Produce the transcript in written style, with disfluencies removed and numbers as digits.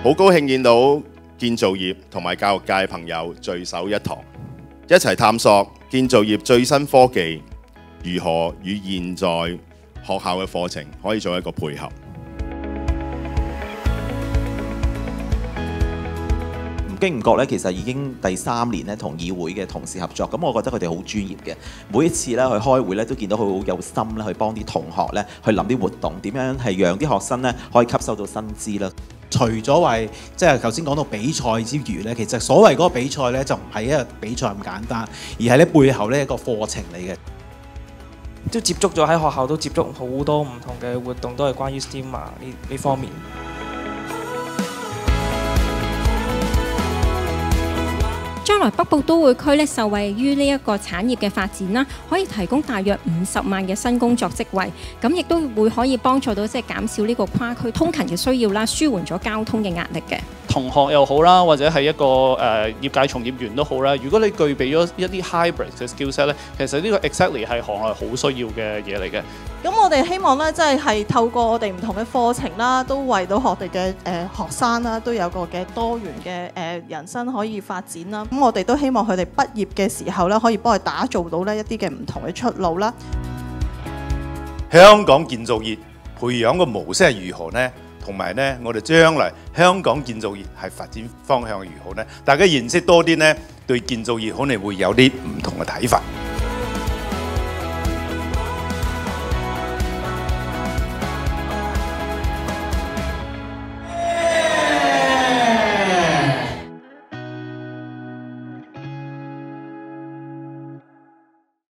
好高興見到建造業同埋教育界朋友聚首一堂，一齊探索建造業最新科技如何與現在學校嘅課程可以做一個配合。唔經唔覺咧，其實已經第3年咧同議會嘅同事合作，咁我覺得佢哋好專業嘅。每一次咧去開會咧，都見到佢好有心咧去幫啲同學咧去諗啲活動，點樣係讓啲學生咧可以吸收到新知啦。除咗話即係頭先講到比賽之餘咧，其實所謂嗰個比賽咧就唔係一個比賽咁簡單，而係咧背後咧一個課程嚟嘅。都接觸咗喺學校都接觸好多唔同嘅活動，都係關於 STEM 啊呢方面。將來北部都會區咧受惠於呢一個產業嘅發展啦，可以提供大約50萬嘅新工作職位，咁亦都會可以幫助到即係減少呢個跨區通勤嘅需要啦，舒緩咗交通嘅壓力嘅。同學又好啦，或者係一個業界從業員都好啦，如果你具備咗一啲 hybrid 嘅 skillset 咧，其實呢個 exactly 係行內好需要嘅嘢嚟嘅。咁我哋希望咧，即係透過我哋唔同嘅課程啦，都為到我哋嘅學生啦，都有個嘅多元嘅人生可以發展啦。咁我哋都希望佢哋畢業嘅時候咧，可以幫佢打造到呢一啲嘅唔同嘅出路啦。香港建造業培養嘅模式係如何呢？同埋呢，我哋將來香港建造業係發展方向如何呢？大家認識多啲呢，對建造業可能會有啲唔同嘅睇法。